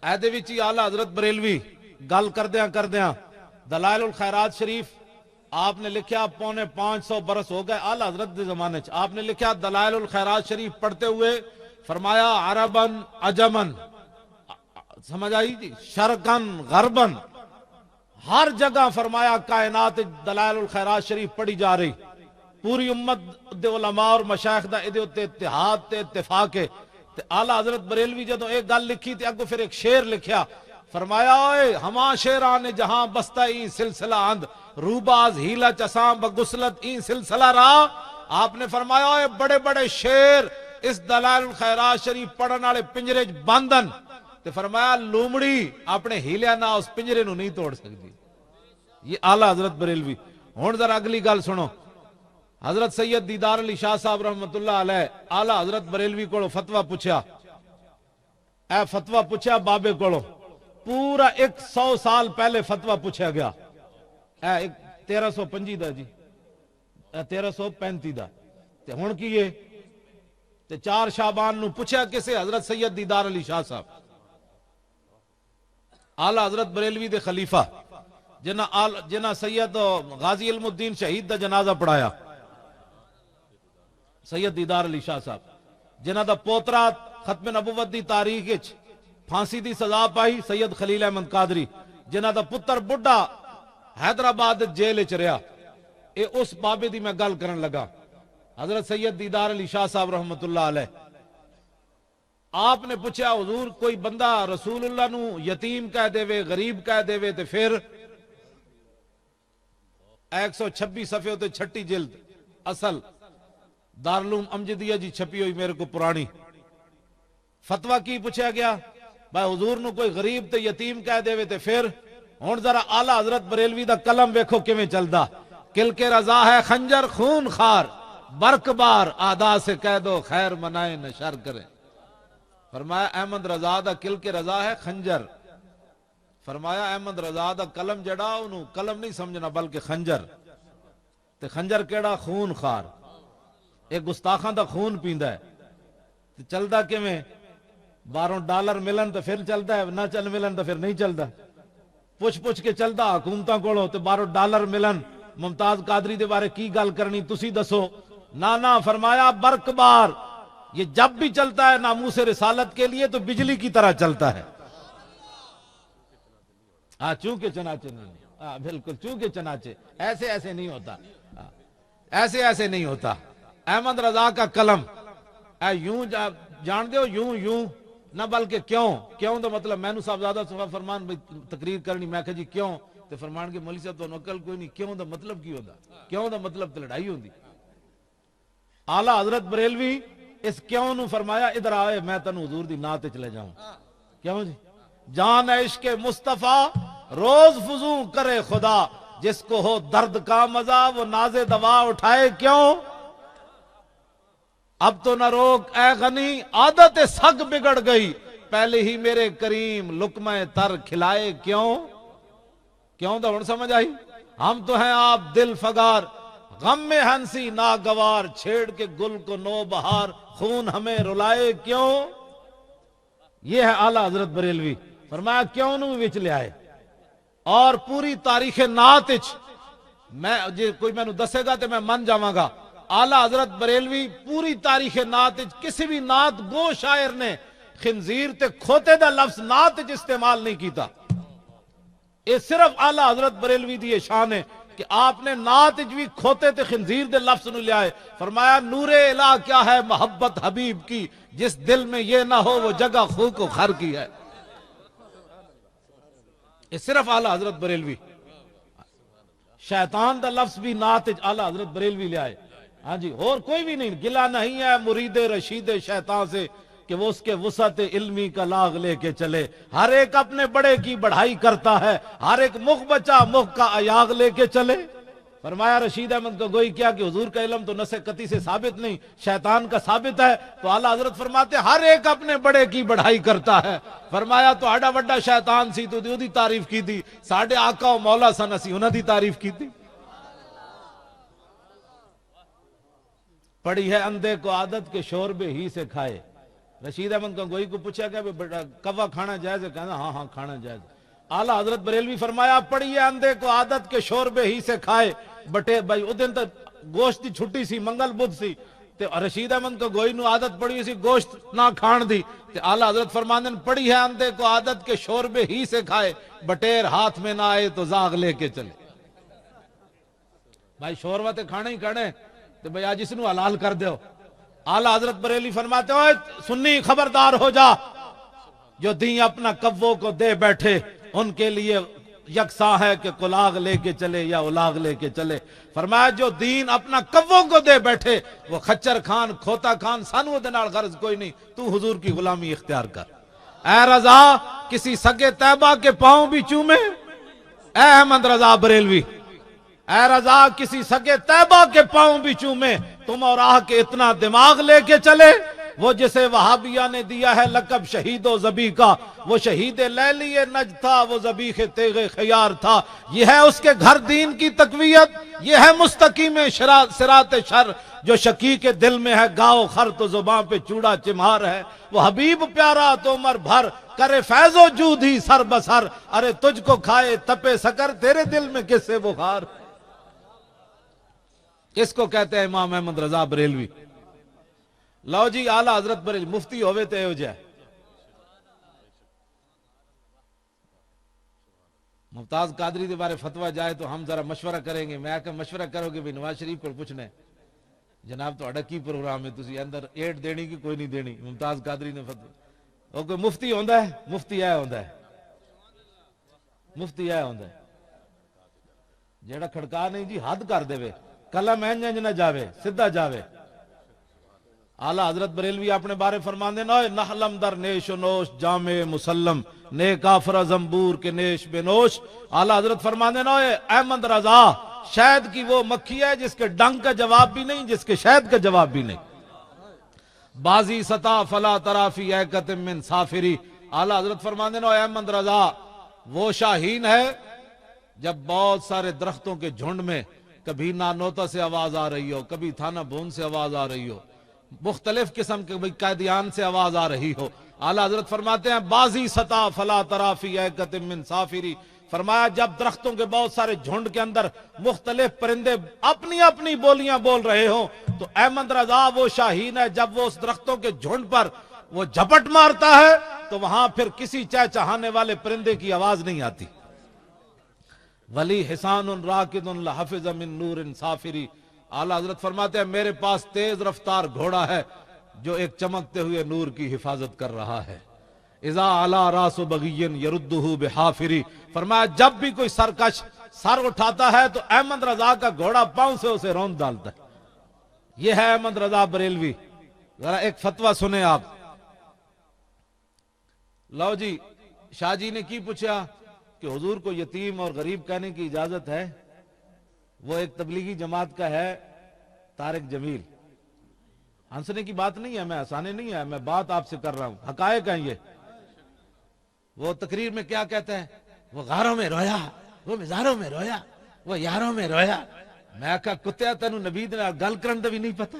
ایدے وچی آلہ حضرت بریلوی گل کردیاں دلائل الخیرات شریف آپ نے لکھیا 550 برس ہو گئے آلہ حضرت دے زمانے چ، آپ نے لکھیا دلائل الخیرات شریف پڑھتے ہوئے فرمایا عربن عجمن، سمجھ آئی جی، شرقن غربن، ہر جگہ فرمایا کائنات دلائل الخیرات شریف پڑھی جا رہی، پوری امت دے علماء اور مشائخ دا ادے اتے اتحاد تے اتفاق ہے۔ تے اعلیٰ حضرت بریلوی جدوں ایک گل لکھی تے اگوں پھر ایک شعر لکھیا، فرمایا اوئے ہما شیران جہاں بستہ این سلسلہ اند، روباز ہیلا چساں بغسلت این سلسلہ را۔ آپ نے فرمایا اوئے بڑے بڑے شیر اس دلائل الخیرات شریف پڑھن والے پنجرے چ بندن، تے فرمایا لومڑی اپنے ہیلیا نہ اس پنجرے نو نہیں توڑ سکتی۔ یہ اعلیٰ حضرت بریلوی۔ ہن ذرا اگلی گل سنو، حضرت سید دیدار علی شاہ صاحب رحمت اللہ علیہ اعلیٰ حضرت بریلوی کو فتویٰ پوچھا، اے فتویٰ پوچھا بابے کو، پورا 100 سال پہلے فتویٰ پوچھا گیا، اے 1325 دا جی، 1335 دا، تے ہن کی ہے تے 4 شعبان نو پوچھا کسے؟ حضرت سید دیدار علی شاہ صاحب اعلیٰ حضرت بریلوی دے خلیفہ جنہ سید غازی علم الدین شہید دا جنازہ پڑھایا، سید دیدار علی شاہ صاحب جنہ دا پوترا ختم نبوت دی تاریخ وچ پھانسی دی سزا پائی، سید خلیل احمد قادری جنہ دا پتر بڈھا حیدرآباد جیل وچ رہیا۔ اے اس بابے دی میں گل کرن لگا، حضرت سید دیدار علی شاہ صاحب رحمت اللہ علیہ۔ آپ نے پوچھا حضور کوئی بندہ رسول اللہ نو یتیم کہہ دے وے، غریب کہہ دے وے تے پھر 126 صفحے تے 6 جلد اصل دارالعلوم امجدیہ جی چھپی ہوئی میرے کو پرانی، فتویٰ کی پوچھا گیا بھائی حضور نو کوئی غریب تے یتیم کہہ دے وے تے پھر۔ ہن ذرا اعلیٰ حضرت بریلوی دا قلم ویکھو کیویں چلدا، کل کے رضا ہے خنجر خون خار، برق بار آدا سے کہہ دو خیر منائے نہ شر کرے۔ فرمایا احمد رضا دا کل کے رضا ہے خنجر، فرمایا احمد رضا دا قلم جڑا انہوں قلم نہیں سمجھنا بلکہ خنجر، تے خنجر کیڑا؟ خون خار، ایک گستاخاں دا خون پیندا ہے، تے چلدا کیویں؟ باروں ڈالر ملن تے پھر چلدا ہے، نہ چل ملن تے پھر نہیں چلدا، پوچھ کے چلدا حکومتاں کولوں، تے باروں ڈالر ملن۔ ممتاز قادری دے بارے کی گل کرنی تسی دسو؟ نانا فرمایا برق بار، یہ جب بھی چلتا ہے ناموس رسالت کے لیے تو بجلی کی طرح چلتا ہے، ہاں چونکہ چنانچہ نہیں، ہاں بالکل چونکہ چنانچہ، ایسے نہیں ہوتا، ایسے نہیں ہوتا۔ احمد رضا کا قلم یوں جان دیو، یوں نہ بلکہ کیوں دا مطلب مینو صاحبزادہ صفا فرمان تقریر کرنی، میں کہا جی کیوں؟ تے فرمان کے مولوی صاحب تو عقل کوئی نہیں، کیوں دا مطلب کی ہوتا؟ کیوں دا مطلب تے لڑائی ہوندی۔ اعلیٰ حضرت بریلوی اس کیوں نو فرمایا ادھر آئے میں تنو حضور دی نعت چلے جاؤں، کیوں جی؟ جان عشق مصطفیٰ روز فضوں کرے خدا، جس کو ہو درد کا مزہ وہ ناز دوا اٹھائے کیوں؟ اب تو نہ روک اے غنی عادت سگ بگڑ گئی، پہلے ہی میرے کریم لقمہ تر کھلائے کیوں دا ہن سمجھ آئی؟ ہم تو ہیں آپ دل فگار، غم میں ہنسی ناگوار، چھیڑ کے گل کو نو بہار، خون ہمیں رلائے کیوں؟ یہ ہے اعلیٰ حضرت بریلوی۔ فرمایا کیوں نو وچ لے آئے، اور پوری تاریخ نعت میں جی کوئی میں نو دسے گا تے میں من جاواں گا۔ اعلیٰ حضرت بریلوی پوری تاریخ نعت کسی بھی نعت گو شاعر نے خنزیر تے کھوتے دا لفظ نعت استعمال نہیں کیتا۔ یہ صرف اعلیٰ حضرت بریلوی دی شان ہے کہ آپ نے نعت بھی کھوتے تے خنزیر دے لفظ نو لے آئے۔ فرمایا نور الہ کیا ہے محبت حبیب کی، جس دل میں یہ نہ ہو وہ جگہ خو کو خر کی ہے۔ یہ صرف اعلیٰ حضرت بریلوی، شیطان دا لفظ بھی نعت اعلیٰ حضرت بریلوی لے آئے، ہاں جی، اور کوئی بھی نہیں۔ گلہ نہیں ہے مرید رشید شیطان سے کہ وہ اس کے وسعت علمی کا لاغ لے کے چلے، ہر ایک اپنے بڑے کی بڑھائی کرتا ہے، ہر ایک مخ بچا مخ کا ایاغ لے کے چلے۔ فرمایا رشید احمد کو گوئی کیا کہ حضور کا علم تو نص قطعی سے ثابت نہیں، شیطان کا ثابت ہے، تو اعلیٰ حضرت فرماتے ہر ایک اپنے بڑے کی بڑھائی کرتا ہے۔ فرمایا تو آڈا وڈا شیطان سی تو دی تعریف کی تھی، ساڑھے آقا و مولا سن اسی انہاں دی تعریف کی تھی۔ پڑی ہے اندھے کو عادت کے شوربے ہی سے کھائے، رشید احمد گنگوئی کو پوچھا کہ کوا کھانا جائز ہے؟ کہنا ہاں ہاں کھانا جائز۔ اعلیٰ حضرت بریلوی فرمایا پڑھیے اندھے کو عادت کے شوربے ہی سے کھائے بٹے بھائی اس دن تک گوشت دی چھٹی سی منگل بدھ سی تے رشید احمد گنگوئی نو عادت پڑی سی گوشت نہ کھان دی تے اعلیٰ حضرت فرماندے پڑھی ہے اندھے کو عادت کے شوربے ہی سے کھائے بٹیر ہاتھ میں نہ آئے تو زاغ لے کے چلے۔ بھائی شوربہ تے کھانا ہی کھانے تے بھائی آج اس نو حلال کر دیو۔ اعلیٰ حضرت بریلی فرماتے ہو سنی خبردار ہو جا، جو دین اپنا کبوں کو دے بیٹھے ان کے لیے یکساں ہے کہ کلاغ لے کے چلے یا الاغ لے کے چلے۔ فرمایا جو دین اپنا کبوں کو دے بیٹھے وہ خچر خان کھوتا خان سانو دے نال غرض کوئی نہیں، تو حضور کی غلامی اختیار کر۔ اے رضا کسی سگے طیبہ کے پاؤں بھی چومے، اے احمد رضا بریلوی، اے رضا کسی سگے طیبہ کے پاؤں بھی چومے، تم اور آہ کے اتنا دماغ لے کے چلے۔ وہ جسے وہابیہ نے دیا ہے لقب شہید و ذبیح کا، وہ شہید لیلی نجد تھا، وہ ذبیح تیغ خیار تھا۔ یہ ہے اس کے گھر دین کی تقویت، یہ ہے مستقیم صراط شر، جو شکی کے دل میں ہے گاؤ خر تو زباں پہ چوڑا چمہار ہے۔ وہ حبیب پیارا تو عمر بھر کرے فیض و جود ہی سر بسر، ارے تجھ کو کھائے تپے سکر تیرے دل میں کس سے بخار۔ اس کو کہتے ہیں امام احمد رضا بریلوی۔ لو جی اعلیٰ حضرت بریلوی مفتی ہوئے تے ہو جائے، ممتاز قادری دے بارے فتوہ جائے تو ہم ذرا مشورہ کریں گے۔ میں کہ مشورہ کرو گے بھی نواز شریف پر پوچھنے جناب تو اڈا کی پروگرام ہے تسی اندر ایڈ دینی کی کوئی نہیں دینی؟ ممتاز قادری نے فتوہ وہ کوئی مفتی ہوندا ہے؟ مفتی ہے ہوندا ہے، مفتی ہے ہوندا ہے جیڑا کھڑکا نہیں جی حد کر دے قلم انج نہ جاوے سدھا جاوے۔ اعلیٰ حضرت بریلوی اپنے بارے فرماندے نہ نحلم در نیش و نوش جامع مسلم نے کافر زنبور کے نیش بے نوش۔ اعلیٰ حضرت فرماندے نہ احمد رضا شہد کی وہ مکھی ہے جس کے ڈنگ کا جواب بھی نہیں، جس کے شہد کا جواب بھی نہیں۔ بازی ستا فلا ترافی ایکت من سافری۔ اعلیٰ حضرت فرماندے نہ احمد رضا وہ شاہین ہے جب بہت سارے درختوں کے جھنڈ میں کبھی نانوتا سے آواز آ رہی ہو، کبھی تھانہ بون سے آواز آ رہی ہو، مختلف قسم کے قائدیان سے آواز آ رہی ہو، اعلیٰ حضرت فرماتے ہیں بازی ستا فلا ترافی ایکت من سافری۔ فرمایا جب درختوں کے بہت سارے جھنڈ کے اندر مختلف پرندے اپنی اپنی بولیاں بول رہے ہوں تو احمد رضا وہ شاہین ہے جب وہ اس درختوں کے جھنڈ پر وہ جھپٹ مارتا ہے تو وہاں پھر کسی چہچہانے والے پرندے کی آواز نہیں آتی۔ ولی حسان راکد لحفظ من نور سافری۔ اعلیٰ حضرت فرماتے ہیں میرے پاس تیز رفتار گھوڑا ہے جو ایک چمکتے ہوئے نور کی حفاظت کر رہا ہے۔ اذا علا راس بغی یردہ بحافری۔ فرمایا جب بھی کوئی سرکش سر اٹھاتا ہے تو احمد رضا کا گھوڑا پاؤں سے اسے روند ڈالتا ہے۔ یہ ہے احمد رضا بریلوی۔ ذرا ایک فتوہ سنیں آپ۔ لو جی شاہ جی نے کی پوچھا کہ حضور کو یتیم اور غریب کہنے کی اجازت ہے؟ وہ ایک تبلیغی جماعت کا ہے طارق جمیل، ہنسنے کی بات نہیں ہے، میں ہنسانے نہیں ہے، میں بات آپ سے کر رہا ہوں، حقائق ہیں یہ۔ وہ تقریر میں کیا کہتا ہے؟ وہ غاروں میں رویا، وہ مزاروں میں رویا، وہ یاروں میں رویا۔ میں کہا کتیا تینو نبی دے نال گل کرن دا بھی نہیں پتہ؟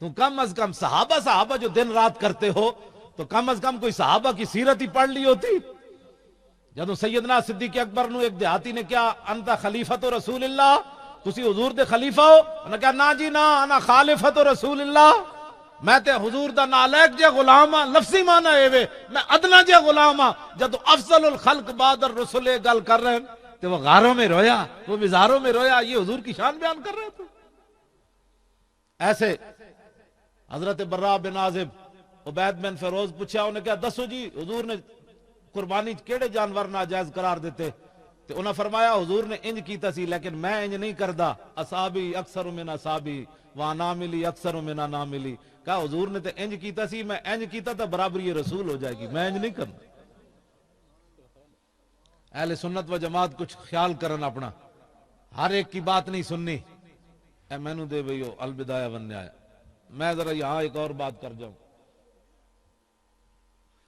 تو کم از کم صحابہ جو دن رات کرتے ہو تو کم از کم کوئی صحابہ کی سیرت ہی پڑھ لی ہوتی۔ جدو سیدنا صدیق اکبر نو ایک دیہاتی نے کیا انتا خلیفۃ رسول اللہ، تسی حضور دے خلیفہ ہو؟ انہوں نے کہا نا جی نا، انا خالفۃ رسول اللہ، میں تے حضور دا نالیک جے غلام ہاں، لفظی معنی اے وے میں ادنا جے غلام ہاں۔ جدو افضل الخلق بعد الرسل گل کر رہے ہیں تو وہ غاروں میں رویا، وہ مزاروں میں رویا، یہ حضور کی شان بیان کر رہے تھے۔ ایسے حضرت برا بن عازب عبید بن فیروز پوچھا، انہوں نے کہا دسو جی حضور نے قربانی کیڑے جانور ناجائز قرار دیتے؟ تو انہوں نے فرمایا حضور نے انج کیتا سی لیکن میں انج نہیں کردا، اصحابی اکثر من اصحابی واناملی اکثر من اناملی۔ کہا حضور نے تو انج کیتا سی، میں انج کیتا تو برابری رسول ہو جائے گی، میں انج نہیں کرنا۔ اہل سنت و جماعت کچھ خیال کرن اپنا، ہر ایک کی بات نہیں سننی۔ اے مینوں دے بھئیو البدایہ والنہایہ۔ میں ذرا یہاں ایک اور بات کر جاؤں،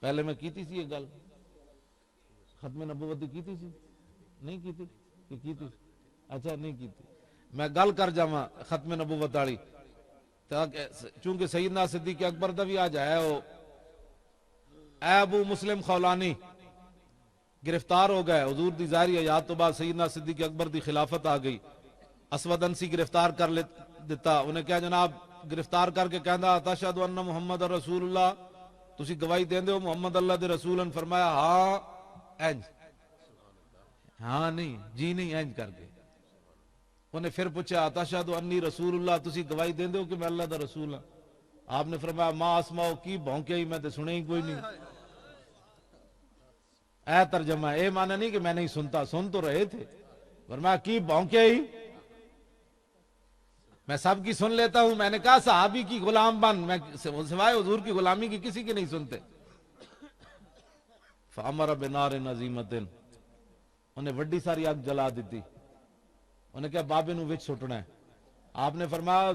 پہلے میں کیتی سی یہ گل ختم نبوت کی تھی سی نہیں کی تھی کہ کی تھی؟ اچھا نہیں کی تھی۔ میں گل کر جاواں ختم نبوت والی۔ چونکہ سیدنا صدیق اکبر دا بھی آج ہے وہ اے ابو مسلم خولانی گرفتار ہو گئے، حضور دی ظاہری حیات تو بعد سیدنا صدیق اکبر دی خلافت آ گئی، اسود انسی گرفتار کر دیتا، انہیں کیا جناب گرفتار کر کے کہندا تشہد ان محمد رسول اللہ، تسی گواہی دیندے ہو محمد اللہ دے رسول ہیں؟ فرمایا ہاں اینج، ہاں نہیں جی نہیں اینج کر کے۔ انہیں پھر پوچھا تشہد انی رسول اللہ، تسی گواہی دیندے ہو کہ میں اللہ دا رسول ہوں؟ آپ نے فرمایا ما اسمعو، کی بھونکے ہی میں تے سنے ہی کوئی نہیں۔ اے ترجمہ، اے معنی نہیں کہ میں نہیں سنتا، سن تو رہے تھے، فرمایا کی بھونکے ہی، میں سب کی سن لیتا ہوں۔ میں نے کہا صحابی کی غلام بن، میں سوائے حضور کی غلامی کی کسی کی نہیں سنتے۔ فامر بنار عظیمۃ، انہیں وڈی ساری آگ جلا دیتی، انہیں کہا بابے نو وچ سٹنا ہے۔ آپ نے فرمایا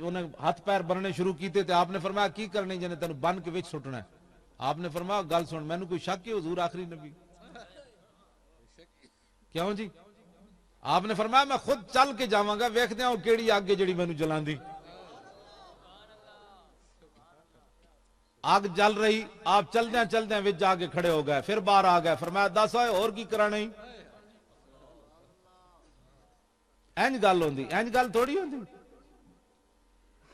انہیں ہاتھ پیر بننے شروع کیتے تھے، آپ نے فرمایا کی کرنی جنے تینوں بن کے وچ سٹنا ہے؟ آپ نے فرمایا گل سن، میں نے کوئی شک ہے حضور آخری نبی؟ کیوں جی؟ آپ نے فرمایا میں خود چل کے جاواں گا، ویکھ دیاں کیڑی آگ جڑی مینوں جلاندی۔ آگ جل رہی، آپ چلدیاں وچ جا کے کھڑے ہو گئے، پھر باہر آ گئے، فرمایا دس ہوئے اور کی کرانا ہی؟ اینج گل ہوندی، اینج گل تھوڑی ہوندی۔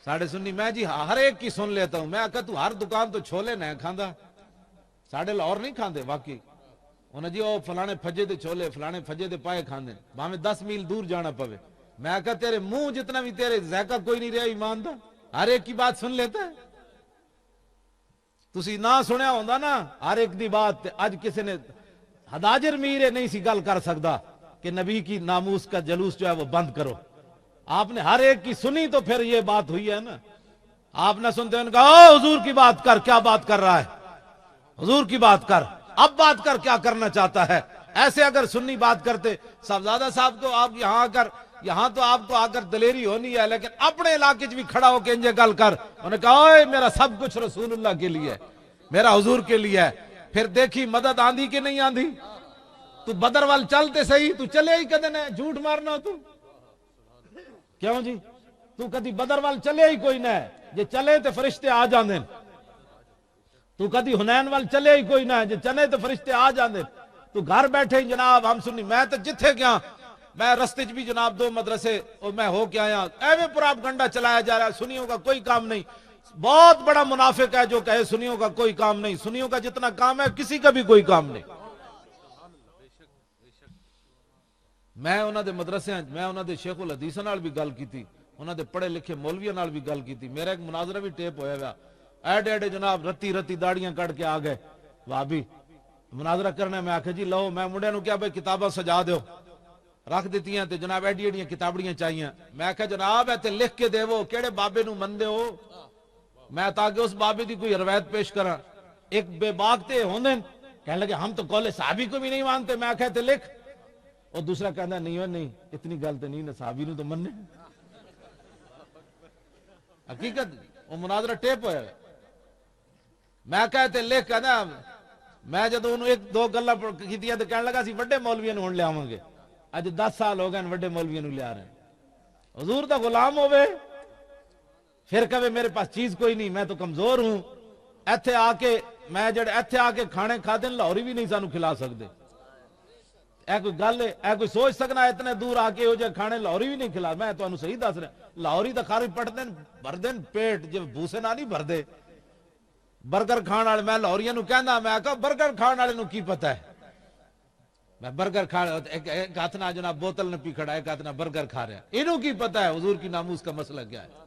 ساڑھے سنی میں جی ہر ایک کی سن لیتا ہوں، میں آکھا تو ہر دکان تو چھولے نہ کھاندا، ساڑھے لاہور نہیں کھاندے واقعی، انہیں جی وہ فلانے پھجے دے چھولے فلانے پھجے دے پائے کھاندے، باہمیں 10 میل دور جانا پوے۔ میں آکھا تیرے منہ جتنا بھی تیرے ذائقہ کوئی نہیں رہا ایمان دا، ہر ایک کی بات سن لیتا ہے۔ تسی نہ سنیا ہوندا نا ہر ایک دی بات، اج کسی نے ہداجر میرے نہیں سی گل کر سکدا کہ نبی کی ناموس کا جلوس جو ہے وہ بند کرو۔ آپ نے ہر ایک کی سنی تو پھر یہ بات ہوئی ہے نا۔ آپ نہ سنتے ان کا حضور کی بات کر، کیا بات کر رہا ہے، حضور کی بات کر، اب بات کر کیا کرنا چاہتا ہے۔ ایسے اگر سنی بات کرتے صاحبزادہ صاحب تو آپ یہاں تو آپ کو آ کر دلیری ہونی ہے، لیکن اپنے علاقے بھی کھڑا ہو کے انجے گل کر، انہوں نے کہا اوے میرا سب کچھ رسول اللہ کے لیے ہے، میرا حضور کے لیے ہے۔ پھر دیکھی مدد آندھی کہ نہیں آندھی؟ تو بدر وال چلتے صحیح، تو چلے ہی کدے نہ جھوٹ مارنا تو کیوں جی؟ تو کدی بدر وال چلے ہی کوئی نہ، جے چلے تو فرشتے آ جاندے، تو کدی حنین وال چلے ہی کوئی نہ، جے چلے تو فرشتے آ جاندے۔ تو گھر بیٹھے ہی جناب ہم سنی، میں تو جتھے گیا میں رستے بھی جناب 2 مدرسے اور میں ہو کے آیا، ایویں پراپگنڈا چلایا جا رہا ہے، سنیوں کا کوئی کام نہیں۔ بہت بڑا منافق ہے جو کہے سنیوں کا کوئی کام نہیں، سنیوں کا جتنا کام ہے کسی کا بھی کوئی کام نہیں۔ میں انہاں دے مدرسے میں انہاں دے شیخ الحدیث نال بھی گل کیتی، انہاں دے پڑھے لکھے مولویاں نال بھی گل کیتی، میرا ایک مناظرہ بھی ٹیپ ہویا ہوا، ایڈے جناب رتی داڑیاں کٹ کے آ گئے وہابی مناظرہ کرنے، میں آکھے جی لو میں منڈے نو کیا بھائی کتاباں سجا دیو، رکھ دیتی ہیں تے جناب ایڈیاں کتابڑیاں چاہیے، میں آکھا جناب ایتے لکھ کے دے وہ کیڑے بابے نو مندے ہو، میں تاکہ اس بابے دی کوئی روایت پیش کراں۔ ایک بے باک تے ہوندے کہنے لگے ہم تو قول صحابی کو بھی نہیں مانتے، میں آکھا تے لکھ، اور دوسرا کہنا نہیں اتنی گل تے نہیں نا، صحابی نو تو مننے حقیقت وہ مناظرہ ٹیپ ہویا ہے۔ میں کہتے لکھ کہنا، میں جدو انہوں 1-2 گلاں کیتیاں تے کہنے لگا سی وڈے مولویاں نوں ہن لے آواں گے، اج 10 سال ہو گئے وڈے مولویاں نوں لے آ رہے ہیں۔ حضور دا غلام ہوئے پھر کہے میرے پاس چیز کوئی نہیں، میں تو کمزور ہوں، ایتھے آ کے میں جڑے ایتھے آ کے کھانے کھاتے لاہوری بھی نہیں سانو کھلا سکتے، اے کوئی گل ہے، اے کوئی سوچ سکنا اتنے دور آ کے ہو جائے کھانے لاہوری بھی نہیں کھلا۔ میں تو صحیح دس رہا، لاہوری تو کھاری پٹ دین بھر دین پیٹ، جب بھوسے نہ نہیں بھر دے۔ برگر کھان والے میں لاہوریاں نو کہنا، میں کہا برگر کھان والے نو کی پتہ ہے، میں برگر کھا ایک ہاتھ نہ جناب بوتل نہ پی کھڑا، ایک ہاتھ نہ برگر کھا رہا، انہوں کی پتہ ہے حضور کی ناموس کا مسئلہ کیا ہے۔